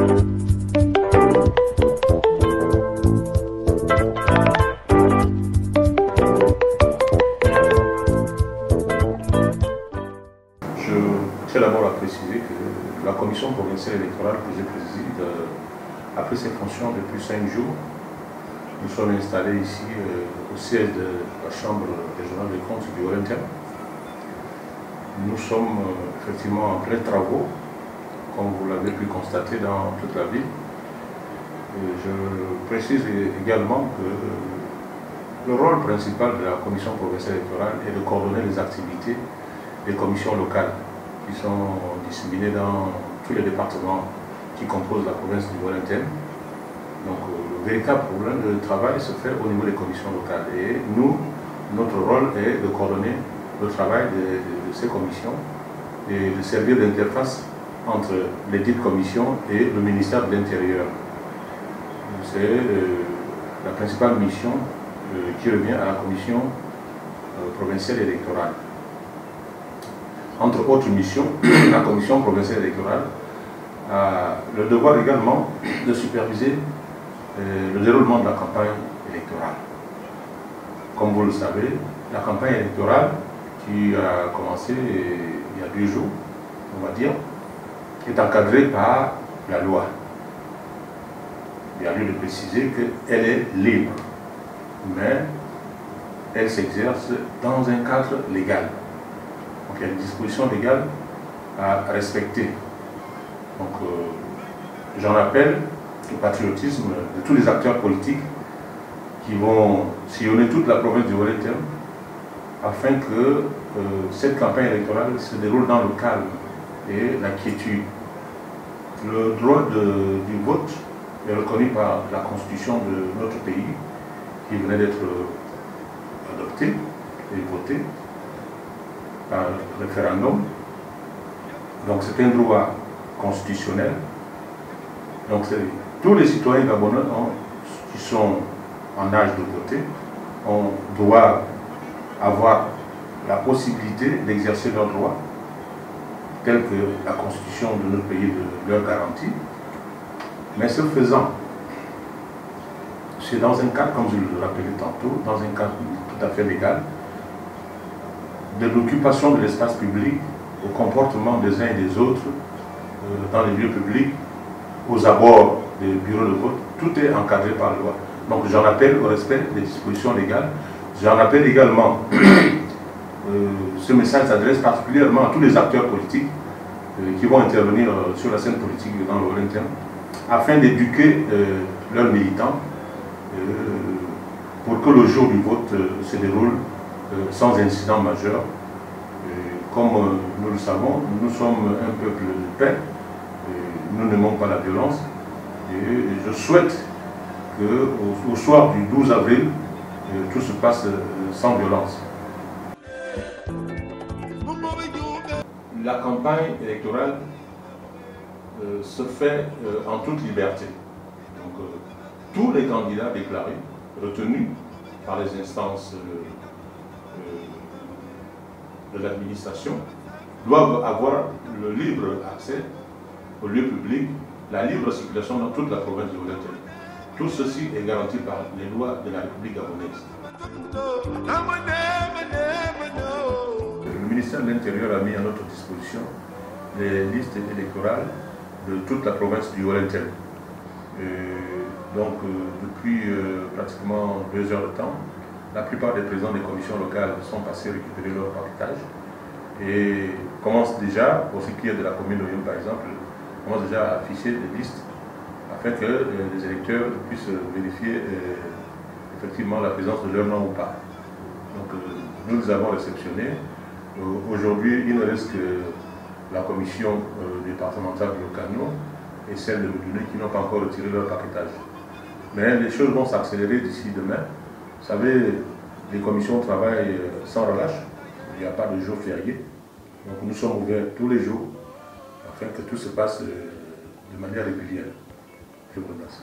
Je tiens d'abord à préciser que la commission provinciale électorale que je préside a pris ses fonctions depuis 5 jours. Nous sommes installés ici au siège de la Chambre régionale des comptes du Haut-Interne. Nous sommes effectivement en plein travaux, comme vous l'avez pu constater dans toute la ville. Et je précise également que le rôle principal de la commission provinciale électorale est de coordonner les activités des commissions locales qui sont disséminées dans tous les départements qui composent la province du Haut-Interne. Donc le véritable problème de travail se fait au niveau des commissions locales. Et nous, notre rôle est de coordonner le travail de ces commissions et de servir d'interface entre les dites commissions et le ministère de l'Intérieur. C'est la principale mission qui revient à la commission provinciale électorale. Entre autres missions, la commission provinciale électorale a le devoir également de superviser le déroulement de la campagne électorale. Comme vous le savez, la campagne électorale qui a commencé il y a 2 jours, on va dire, est encadrée par la loi. Il y a lieu de préciser qu'elle est libre, mais elle s'exerce dans un cadre légal. Donc il y a des dispositions légales à respecter. Donc j'en appelle au patriotisme de tous les acteurs politiques qui vont sillonner toute la province du Haut-Interne afin que cette campagne électorale se déroule dans le calme et la quiétude. Le droit du vote est reconnu par la constitution de notre pays qui venait d'être adoptée et votée par référendum. Donc c'est un droit constitutionnel. Donc tous les citoyens gabonais qui sont en âge de voter doivent avoir la possibilité d'exercer leurs droits tels que la constitution de notre pays leur garantit. Mais ce faisant, c'est dans un cadre, comme je le rappelais tantôt, dans un cadre tout à fait légal, de l'occupation de l'espace public, au comportement des uns et des autres dans les lieux publics, aux abords des bureaux de vote, tout est encadré par la loi. Donc j'en appelle au respect des dispositions légales. J'en appelle également, ce message s'adresse particulièrement à tous les acteurs politiques qui vont intervenir sur la scène politique dans le Haut-Interne, afin d'éduquer leurs militants pour que le jour du vote se déroule sans incident majeur. Comme nous le savons, nous sommes un peuple de paix, nous n'aimons pas la violence, et je souhaite qu'au soir du 12 avril, tout se passe sans violence. La campagne électorale se fait en toute liberté. Donc, tous les candidats déclarés, retenus par les instances de l'administration, doivent avoir le libre accès aux lieux publics, la libre circulation dans toute la province du Haut-Interne. Tout ceci est garanti par les lois de la République gabonaise. Le ministère de l'Intérieur a mis à notre disposition les listes électorales de toute la province du Haut-Interne. Donc, depuis pratiquement 2 heures de temps, la plupart des présidents des commissions locales sont passés récupérer leur paquetage et commencent déjà, pour ce qui est de la commune d'Oyum par exemple, commencent déjà à afficher des listes afin que les électeurs puissent vérifier effectivement la présence de leur nom ou pas. Donc nous les avons réceptionnés. Aujourd'hui, il ne reste que la commission départementale de Locano et celle de Médouné qui n'ont pas encore retiré leur paquetage. Mais les choses vont s'accélérer d'ici demain. Vous savez, les commissions travaillent sans relâche. Il n'y a pas de jour férié. Donc nous sommes ouverts tous les jours afin que tout se passe de manière régulière. Je vous remercie.